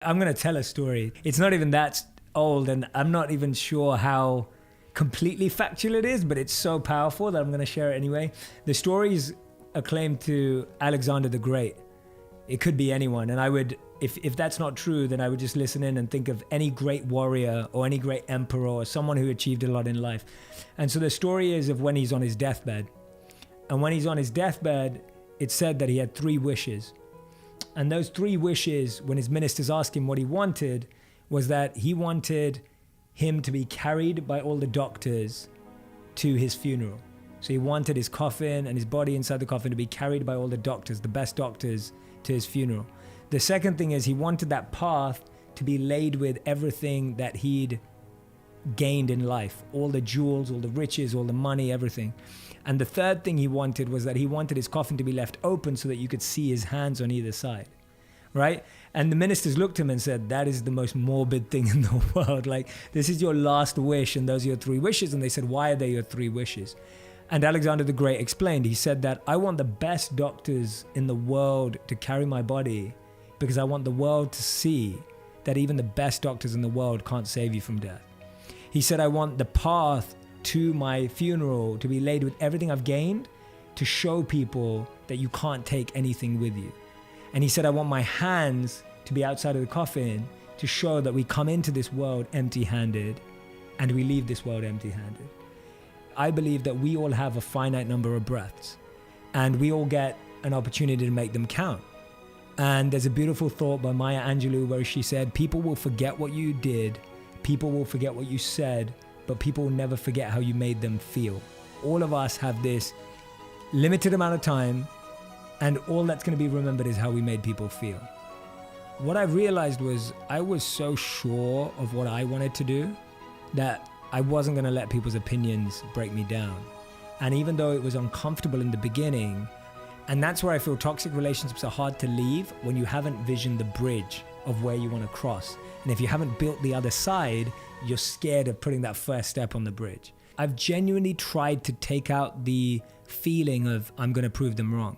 I'm going to tell a story. It's not even that old, and I'm not even sure how completely factual it is, but it's so powerful that I'm going to share it anyway. The story is acclaimed to Alexander the Great. It could be anyone, and I would, if that's not true, then I would just listen in and think of any great warrior or any great emperor or someone who achieved a lot in life. And so the story is of when he's on his deathbed. And when he's on his deathbed, it's said that he had 3 wishes. And those 3 wishes, when his ministers asked him what he wanted, was that he wanted him to be carried by all the doctors to his funeral. So he wanted his coffin and his body inside the coffin to be carried by all the doctors, the best doctors, to his funeral. The second thing is he wanted that path to be laid with everything that he'd gained in life, all the jewels, all the riches, all the money, everything. And the third thing he wanted was that he wanted his coffin to be left open so that you could see his hands on either side, right? And the ministers looked at him and said, that is the most morbid thing in the world. Like, this is your last wish and those are your 3 wishes. And they said, why are they your 3 wishes? And Alexander the Great explained, he said that I want the best doctors in the world to carry my body because I want the world to see that even the best doctors in the world can't save you from death. He said, I want the path to my funeral to be laid with everything I've gained to show people that you can't take anything with you. And he said, I want my hands to be outside of the coffin to show that we come into this world empty-handed and we leave this world empty-handed. I believe that we all have a finite number of breaths and we all get an opportunity to make them count. And there's a beautiful thought by Maya Angelou where she said, people will forget what you did, people will forget what you said, but people will never forget how you made them feel. All of us have this limited amount of time, and all that's going to be remembered is how we made people feel. What I realized was I was so sure of what I wanted to do that I wasn't going to let people's opinions break me down. And even though it was uncomfortable in the beginning, and that's where I feel toxic relationships are hard to leave when you haven't visioned the bridge of where you want to cross. And if you haven't built the other side, you're scared of putting that first step on the bridge. I've genuinely tried to take out the feeling of I'm going to prove them wrong.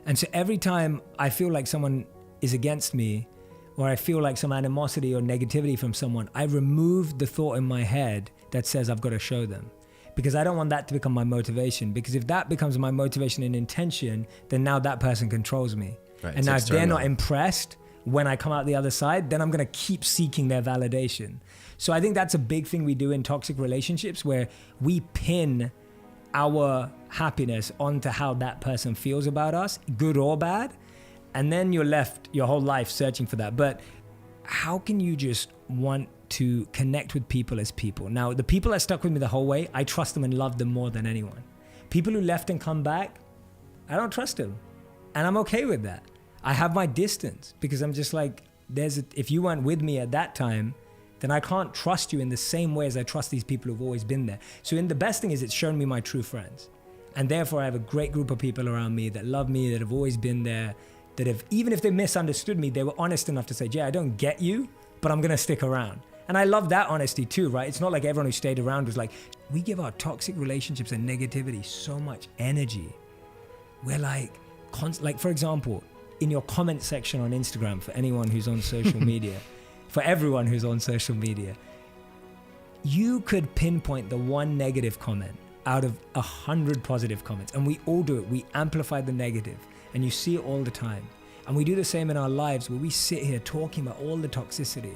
And so every time I feel like someone is against me, or I feel like some animosity or negativity from someone, I remove the thought in my head that says I've got to show them. Because I don't want that to become my motivation. Because if that becomes my motivation and intention, then now that person controls me. Right, and now if they're not impressed when I come out the other side, then I'm going to keep seeking their validation. So I think that's a big thing we do in toxic relationships, where we pin our happiness onto how that person feels about us, good or bad. And then you're left your whole life searching for that. But how can you just want to connect with people as people? Now, the people that stuck with me the whole way, I trust them and love them more than anyone. People who left and come back, I don't trust them. And I'm okay with that. I have my distance because I'm just like, if you weren't with me at that time, then I can't trust you in the same way as I trust these people who've always been there. So the best thing is it's shown me my true friends. And therefore I have a great group of people around me that love me, that have always been there, that have, even if they misunderstood me, they were honest enough to say, Jay, I don't get you, but I'm gonna stick around. And I love that honesty too, right? It's not like everyone who stayed around was like, we give our toxic relationships and negativity so much energy. We're like, for example, in your comment section on Instagram, for anyone who's on social media, for everyone who's on social media, you could pinpoint the one negative comment out of 100 positive comments. And we all do it. We amplify the negative, and you see it all the time. And we do the same in our lives where we sit here talking about all the toxicity.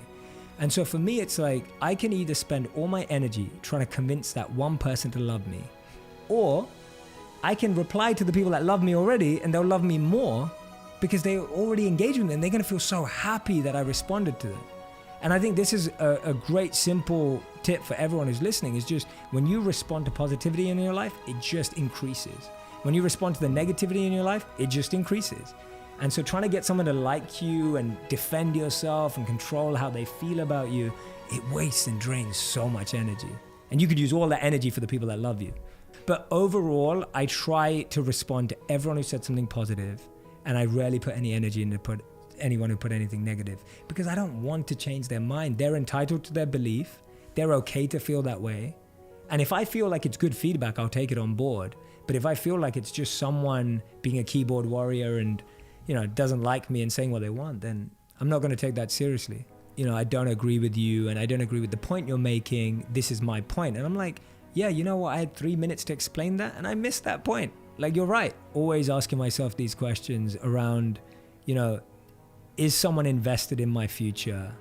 And so for me, it's like, I can either spend all my energy trying to convince that one person to love me, or I can reply to the people that love me already and they'll love me more because they already engaged with me and they're going to feel so happy that I responded to them. And I think this is a great simple tip for everyone who's listening, is just when you respond to positivity in your life, it just increases. When you respond to the negativity in your life, it just increases. And so trying to get someone to like you and defend yourself and control how they feel about you, it wastes and drains so much energy. And you could use all that energy for the people that love you. But overall, I try to respond to everyone who said something positive, and I rarely put any energy into anyone who put anything negative, because I don't want to change their mind. They're entitled to their belief. They're okay to feel that way. And if I feel like it's good feedback, I'll take it on board. But if I feel like it's just someone being a keyboard warrior and, doesn't like me and saying what they want, then I'm not going to take that seriously. You know, I don't agree with you and I don't agree with the point you're making. This is my point. And I'm like, yeah, you know what? I had 3 minutes to explain that and I missed that point. Like, you're right. Always asking myself these questions around, you know, is someone invested in my future?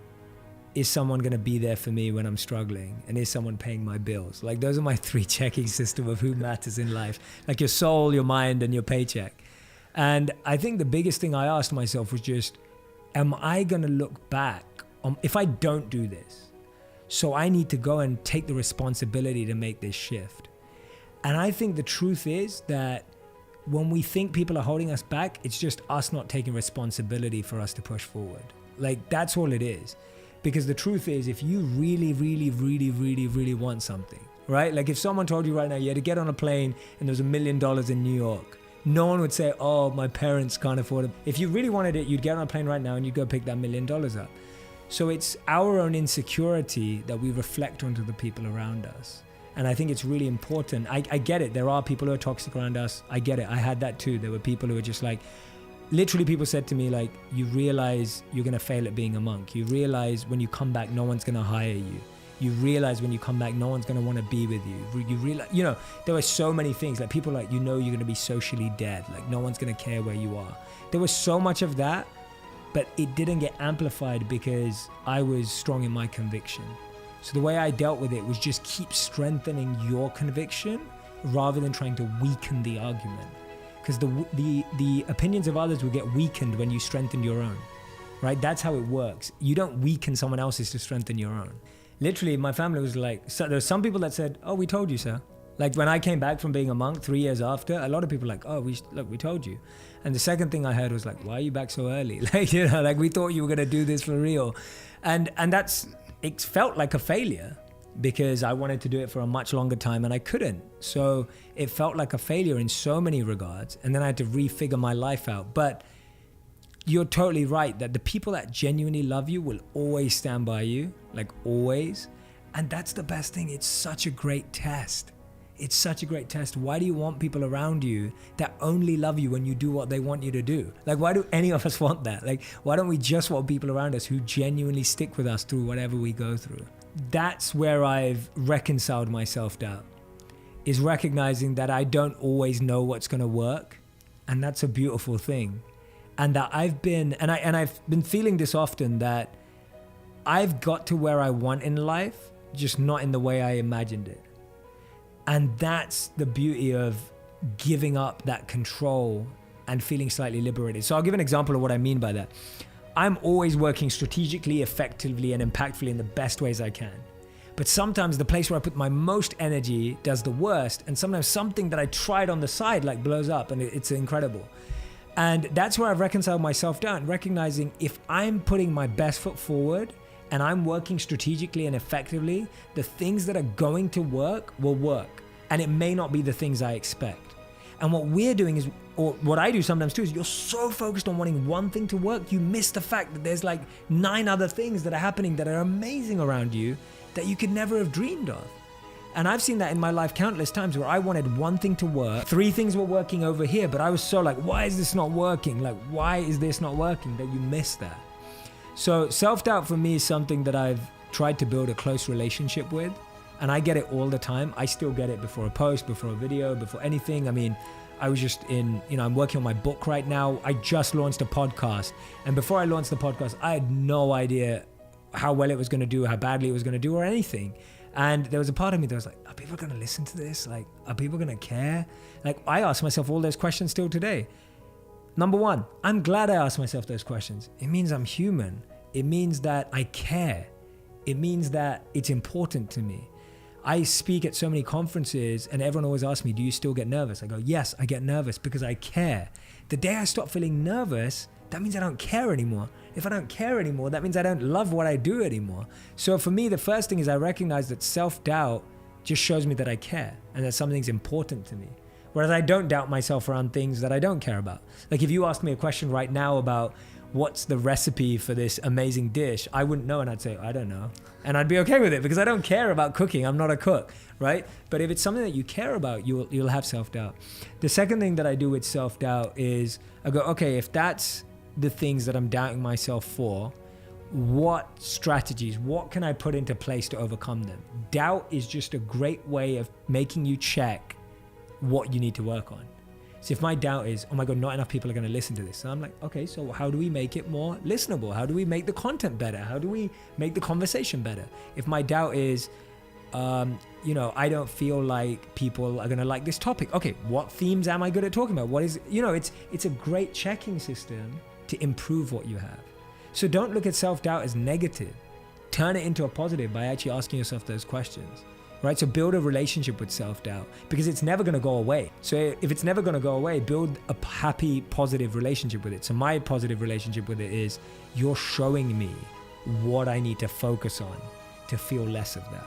Is someone going to be there for me when I'm struggling? And is someone paying my bills? Like, those are my 3 checking system of who matters in life. Like your soul, your mind, and your paycheck. And I think the biggest thing I asked myself was just, am I going to look back on, if I don't do this? So I need to go and take the responsibility to make this shift. And I think the truth is that when we think people are holding us back, it's just us not taking responsibility for us to push forward. Like, that's all it is. Because the truth is, if you really, really, really, really, really want something, right? Like if someone told you right now you had to get on a plane and there's $1 million in New York, no one would say, oh, my parents can't afford it. If you really wanted it, you'd get on a plane right now and you'd go pick that $1 million up. So it's our own insecurity that we reflect onto the people around us. And I think it's really important. I get it. There are people who are toxic around us. I get it. I had that too. There were people who were just like, literally people said to me, like, you realize you're going to fail at being a monk. You realize when you come back, no one's going to hire you. You realize when you come back, no one's going to want to be with you. You realize, you know, there were so many things. Like people like, you know, you're going to be socially dead. Like no one's going to care where you are. There was so much of that, but it didn't get amplified because I was strong in my conviction. So the way I dealt with it was just keep strengthening your conviction rather than trying to weaken the argument. Because the opinions of others will get weakened when you strengthen your own, right? That's how it works. You don't weaken someone else's to strengthen your own. Literally, my family was like, so there's some people that said, oh, we told you so. Like when I came back from being a monk 3 years after, a lot of people were like, oh, we told you. And the second thing I heard was like, why are you back so early? Like, you know, like we thought you were going to do this for real. And it felt like a failure because I wanted to do it for a much longer time and I couldn't. So it felt like a failure in so many regards. And then I had to refigure my life out. But you're totally right that the people that genuinely love you will always stand by you, like always. And that's the best thing. It's such a great test. It's such a great test. Why do you want people around you that only love you when you do what they want you to do? Like, why do any of us want that? Like, why don't we just want people around us who genuinely stick with us through whatever we go through? That's where I've reconciled my self-doubt, is recognizing that I don't always know what's going to work. And that's a beautiful thing. And that I've been feeling this often, that I've got to where I want in life, just not in the way I imagined it. And that's the beauty of giving up that control and feeling slightly liberated. So I'll give an example of what I mean by that. I'm always working strategically, effectively, and impactfully in the best ways I can. But sometimes the place where I put my most energy does the worst. And sometimes something that I tried on the side like blows up and it's incredible. And that's where I've reconciled myself down, recognizing if I'm putting my best foot forward and I'm working strategically and effectively, the things that are going to work will work. And it may not be the things I expect. And what we're doing is, or what I do sometimes too, is you're so focused on wanting one thing to work, you miss the fact that there's like 9 other things that are happening that are amazing around you that you could never have dreamed of. And I've seen that in my life countless times where I wanted one thing to work, 3 things were working over here, but I was so like, why is this not working? Like, why is this not working? That you miss that. So self-doubt for me is something that I've tried to build a close relationship with. And I get it all the time. I still get it before a post, before a video, before anything. I mean, I was just I'm working on my book right now. I just launched a podcast. And before I launched the podcast, I had no idea how well it was going to do, how badly it was going to do or anything. And there was a part of me that was like, are people going to listen to this? Like, are people going to care? Like, I ask myself all those questions still today. Number 1, I'm glad I asked myself those questions. It means I'm human. It means that I care. It means that it's important to me. I speak at so many conferences and everyone always asks me, do you still get nervous? I go, yes, I get nervous because I care. The day I stop feeling nervous, that means I don't care anymore. If I don't care anymore, that means I don't love what I do anymore. So for me, the first thing is I recognize that self-doubt just shows me that I care and that something's important to me. Whereas I don't doubt myself around things that I don't care about. Like if you asked me a question right now about what's the recipe for this amazing dish, I wouldn't know and I'd say, I don't know. And I'd be okay with it because I don't care about cooking. I'm not a cook, right? But if it's something that you care about, you'll have self-doubt. The second thing that I do with self-doubt is I go, okay, if that's the things that I'm doubting myself for, what strategies, what can I put into place to overcome them? Doubt is just a great way of making you check what you need to work on. So if my doubt is, oh my God, not enough people are going to listen to this. So I'm like, okay, so how do we make it more listenable? How do we make the content better? How do we make the conversation better? If my doubt is, I don't feel like people are going to like this topic. Okay, what themes am I good at talking about? What is, it's a great checking system to improve what you have. So don't look at self-doubt as negative. Turn it into a positive by actually asking yourself those questions, right? So build a relationship with self-doubt because it's never going to go away. So if it's never going to go away, build a happy, positive relationship with it. So my positive relationship with it is you're showing me what I need to focus on to feel less of that.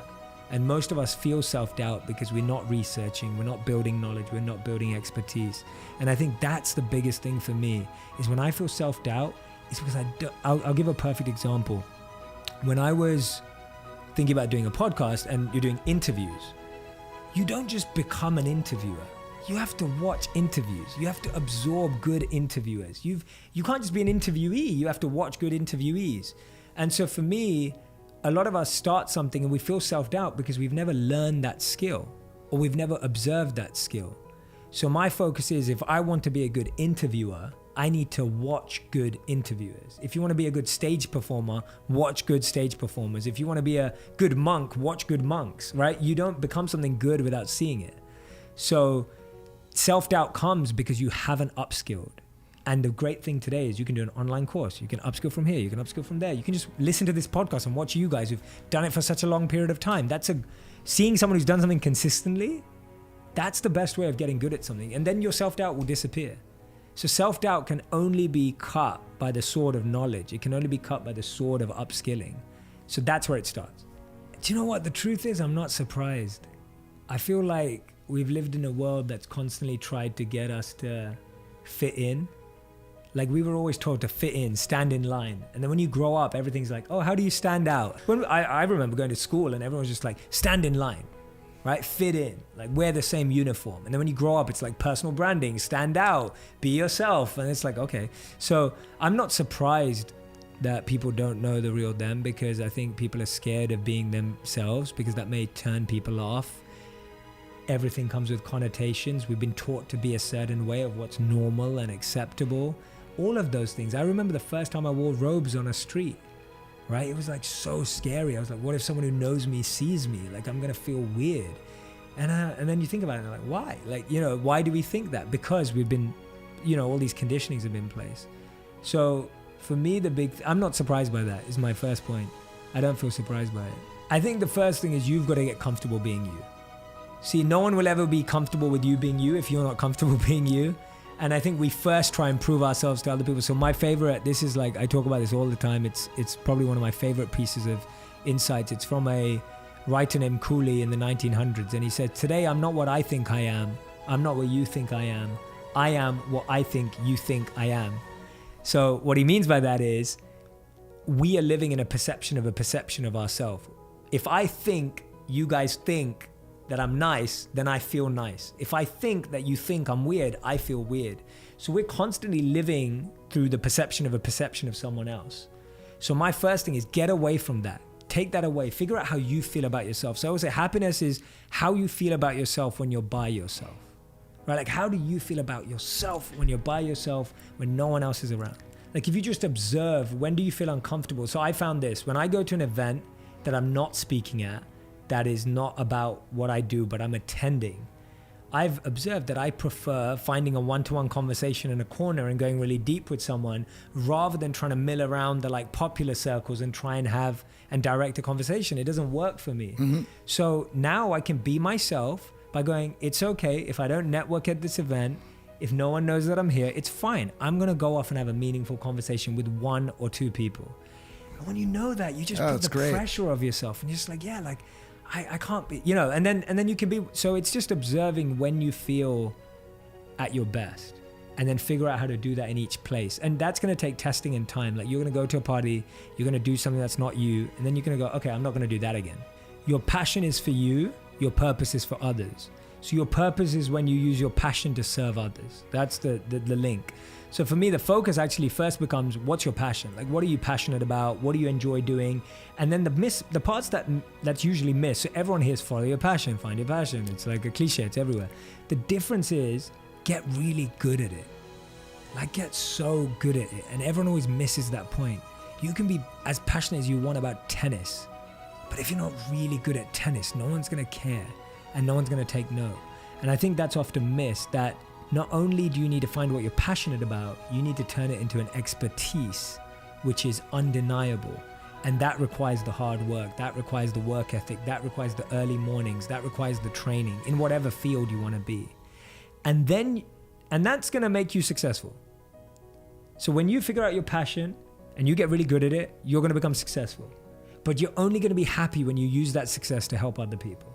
And most of us feel self-doubt because we're not researching, we're not building knowledge, we're not building expertise. And I think that's the biggest thing for me is when I feel self-doubt, it's because I'll give a perfect example. When I was thinking about doing a podcast and you're doing interviews, you don't just become an interviewer. You have to watch interviews. You have to absorb good interviewers. You can't just be an interviewee. You have to watch good interviewees. And so for me, a lot of us start something and we feel self-doubt because we've never learned that skill or we've never observed that skill. So my focus is if I want to be a good interviewer, I need to watch good interviewers. If you want to be a good stage performer, watch good stage performers. If you want to be a good monk, watch good monks, right? You don't become something good without seeing it. So self-doubt comes because you haven't upskilled. And the great thing today is you can do an online course. You can upskill from here. You can upskill from there. You can just listen to this podcast and watch you guys who've done it for such a long period of time. Seeing someone who's done something consistently, that's the best way of getting good at something. And then your self-doubt will disappear. So self-doubt can only be cut by the sword of knowledge. It can only be cut by the sword of upskilling. So that's where it starts. Do you know what the truth is? I'm not surprised. I feel like we've lived in a world that's constantly tried to get us to fit in. Like we were always told to fit in, stand in line. And then when you grow up, everything's like, oh, how do you stand out? When I remember going to school and everyone was just like, stand in line. Right? Fit in, like wear the same uniform. And then when you grow up, it's like personal branding, stand out, be yourself. And it's like, okay. So I'm not surprised that people don't know the real them because I think people are scared of being themselves because that may turn people off. Everything comes with connotations. We've been taught to be a certain way of what's normal and acceptable. All of those things. I remember the first time I wore robes on a street. Right? It was like so scary. I was like, what if someone who knows me sees me? Like I'm going to feel weird. And then you think about it and like, why? Like, why do we think that? Because we've been, all these conditionings have been in place. So for me, I'm not surprised by that is my first point. I don't feel surprised by it. I think the first thing is you've got to get comfortable being you. See, no one will ever be comfortable with you being you if you're not comfortable being you. And I think we first try and prove ourselves to other people. So my favorite, this is like, I talk about this all the time. It's probably one of my favorite pieces of insights. It's from a writer named Cooley in the 1900s. And he said, today I'm not what I think I am. I'm not what you think I am. I am what I think you think I am. So what he means by that is we are living in a perception of ourselves. If I think you guys think that I'm nice, then I feel nice. If I think that you think I'm weird, I feel weird. So we're constantly living through the perception of someone else. So my first thing is get away from that. Take that away. Figure out how you feel about yourself. So I would say happiness is how you feel about yourself when you're by yourself. Right? Like how do you feel about yourself when you're by yourself, when no one else is around? Like if you just observe, when do you feel uncomfortable? So I found this, when I go to an event that I'm not speaking at, that is not about what I do, but I'm attending, I've observed that I prefer finding a one-to-one conversation in a corner and going really deep with someone rather than trying to mill around the like popular circles and try and have and direct a conversation. It doesn't work for me. Mm-hmm. So now I can be myself by going, it's okay if I don't network at this event, if no one knows that I'm here, it's fine. I'm going to go off and have a meaningful conversation with one or two people. And when you know that, you just put the pressure of yourself and you're just like, yeah, like, I can't be, and then you can be, so it's just observing when you feel at your best and then figure out how to do that in each place. And that's going to take testing and time. Like you're going to go to a party, you're going to do something that's not you. And then you're going to go, okay, I'm not going to do that again. Your passion is for you. Your purpose is for others. So your purpose is when you use your passion to serve others. That's the link. So for me, the focus actually first becomes, what's your passion? Like, what are you passionate about? What do you enjoy doing? And then the parts that's usually missed. So everyone hears follow your passion, find your passion. It's like a cliche, it's everywhere. The difference is get really good at it. Like, get so good at it. And everyone always misses that point. You can be as passionate as you want about tennis, but if you're not really good at tennis, no one's gonna care and no one's gonna take note. And I think that's often missed, that not only do you need to find what you're passionate about, you need to turn it into an expertise, which is undeniable. And that requires the hard work, that requires the work ethic, that requires the early mornings, that requires the training in whatever field you want to be. And that's going to make you successful. So when you figure out your passion and you get really good at it, you're going to become successful. But you're only going to be happy when you use that success to help other people.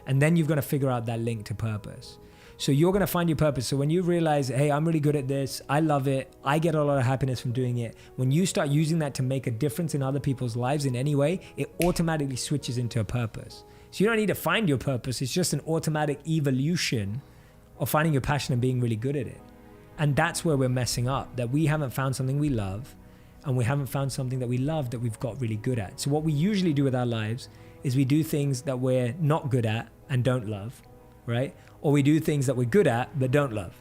And then you've got to figure out that link to purpose. So you're going to find your purpose. So when you realize, hey, I'm really good at this, I love it, I get a lot of happiness from doing it. When you start using that to make a difference in other people's lives in any way, it automatically switches into a purpose. So you don't need to find your purpose. It's just an automatic evolution of finding your passion and being really good at it. And that's where we're messing up, that we haven't found something we love and we haven't found something that we love that we've got really good at. So what we usually do with our lives is we do things that we're not good at and don't love, right? Or we do things that we're good at but don't love.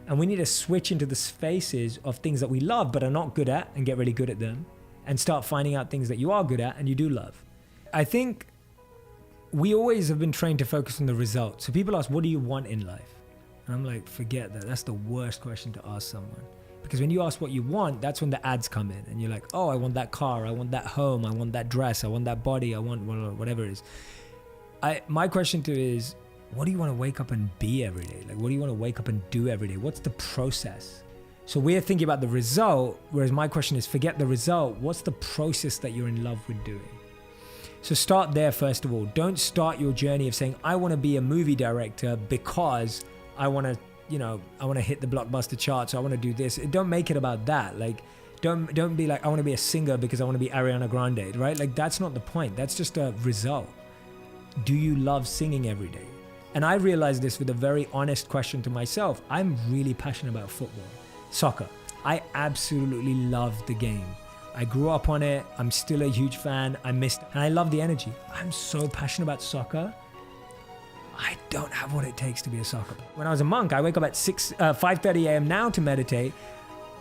And we need to switch into the spaces of things that we love but are not good at and get really good at them, and start finding out things that you are good at and you do love. I think we always have been trained to focus on the result. So people ask, what do you want in life? And I'm like, forget that. That's the worst question to ask someone. Because when you ask what you want, that's when the ads come in and you're like, oh, I want that car, I want that home, I want that dress, I want that body, I want whatever it is. My question to you is, what do you want to wake up and be every day? Like, what do you want to wake up and do every day? What's the process? So we're thinking about the result, whereas my question is, forget the result. What's the process that you're in love with doing? So start there first of all. Don't start your journey of saying, I want to be a movie director because I want to hit the blockbuster charts. I want to do this. Don't make it about that. Like, don't be like, I want to be a singer because I want to be Ariana Grande, right? Like, that's not the point. That's just a result. Do you love singing every day? And I realized this with a very honest question to myself. I'm really passionate about football, soccer. I absolutely love the game. I grew up on it. I'm still a huge fan. And I love the energy. I'm so passionate about soccer. I don't have what it takes to be a soccer player. When I was a monk, I wake up at 5:30 a.m. now to meditate.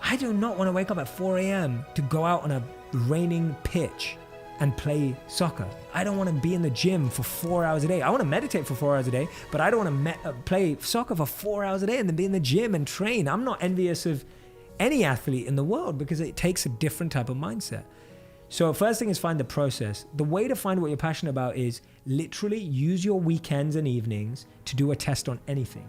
I do not want to wake up at 4 a.m. to go out on a raining pitch and play soccer. I don't want to be in the gym for 4 hours a day. I want to meditate for 4 hours a day, but I don't want to play soccer for 4 hours a day and then be in the gym and train. I'm not envious of any athlete in the world because it takes a different type of mindset. So first thing is find the process. The way to find what you're passionate about is literally use your weekends and evenings to do a test on anything.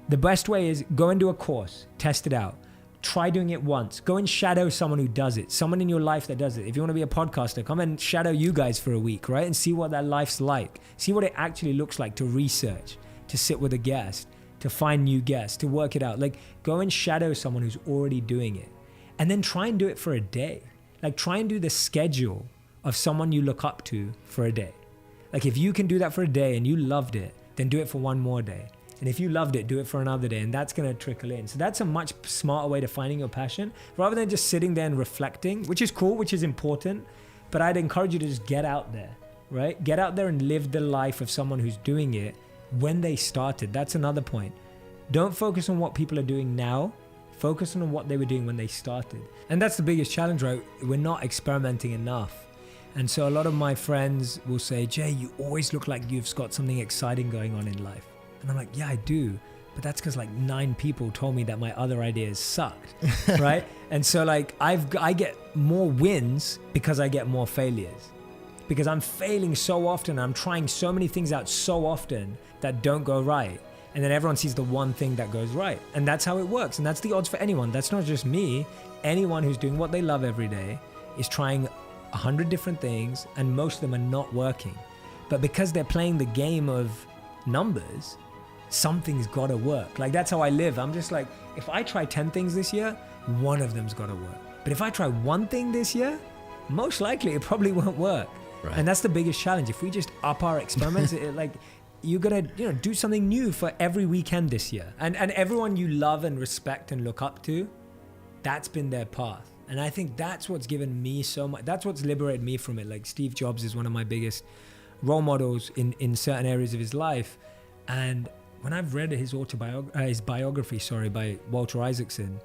The best way is go and do a course, test it out. Try doing it once. Go and shadow someone who does it. Someone in your life that does it. If you want to be a podcaster, come and shadow you guys for a week, right? And see what that life's like. See what it actually looks like to research, to sit with a guest, to find new guests, to work it out. Like, go and shadow someone who's already doing it. And then try and do it for a day. Like, try and do the schedule of someone you look up to for a day. Like, if you can do that for a day and you loved it, then do it for one more day. And if you loved it, do it for another day, and that's going to trickle in. So that's a much smarter way to finding your passion, rather than just sitting there and reflecting, which is cool, which is important. But I'd encourage you to just get out there, right? Get out there and live the life of someone who's doing it when they started. That's another point. Don't focus on what people are doing now. Focus on what they were doing when they started. And that's the biggest challenge, right? We're not experimenting enough. And so a lot of my friends will say, Jay, you always look like you've got something exciting going on in life. And I'm like, yeah, I do. But that's because like 9 people told me that my other ideas sucked, right? And so like I get more wins because I get more failures. Because I'm failing so often. I'm trying so many things out so often that don't go right. And then everyone sees the one thing that goes right. And that's how it works. And that's the odds for anyone. That's not just me. Anyone who's doing what they love every day is trying 100 different things, and most of them are not working. But because they're playing the game of numbers, something's got to work. Like, that's how I live. I'm just like, if I try 10 things this year, one of them's got to work. But if I try one thing this year, most likely it probably won't work. Right. And that's the biggest challenge. If we just up our experiments, you're gonna, do something new for every weekend this year. And everyone you love and respect and look up to, that's been their path. And I think that's what's given me so much. That's what's liberated me from it. Like Steve Jobs is one of my biggest role models in certain areas of his life. And when I've read his biography, by Walter Isaacson,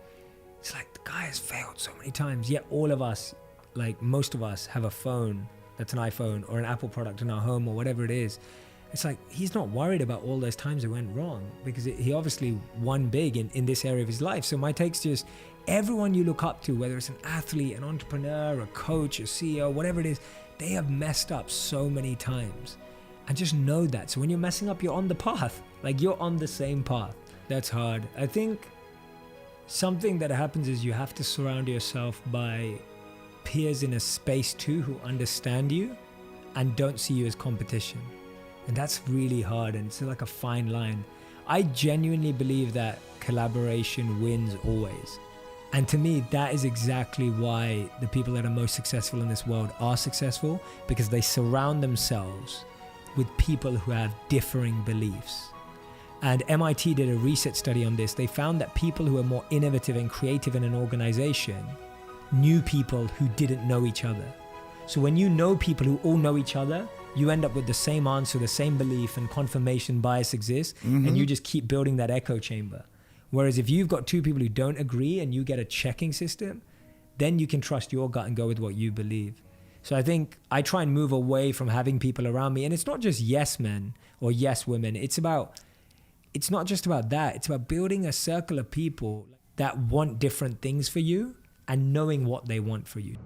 it's like the guy has failed so many times. Yet all of us, like most of us, have a phone that's an iPhone or an Apple product in our home or whatever it is. It's like he's not worried about all those times it went wrong because he obviously won big in this area of his life. So my take's just everyone you look up to, whether it's an athlete, an entrepreneur, a coach, a CEO, whatever it is, they have messed up so many times. And just know that. So when you're messing up, you're on the path. Like you're on the same path. That's hard. I think something that happens is you have to surround yourself by peers in a space too who understand you and don't see you as competition. And that's really hard, and it's like a fine line. I genuinely believe that collaboration wins always. And to me, that is exactly why the people that are most successful in this world are successful, because they surround themselves with people who have differing beliefs. And MIT did a research study on this. They found that people who are more innovative and creative in an organization knew people who didn't know each other. So when you know people who all know each other, you end up with the same answer, the same belief, and confirmation bias exists, and you just keep building that echo chamber. Whereas if you've got two people who don't agree and you get a checking system, then you can trust your gut and go with what you believe. So I think I try and move away from having people around me. And it's not just yes men or yes women. It's not just about that. It's about building a circle of people that want different things for you and knowing what they want for you.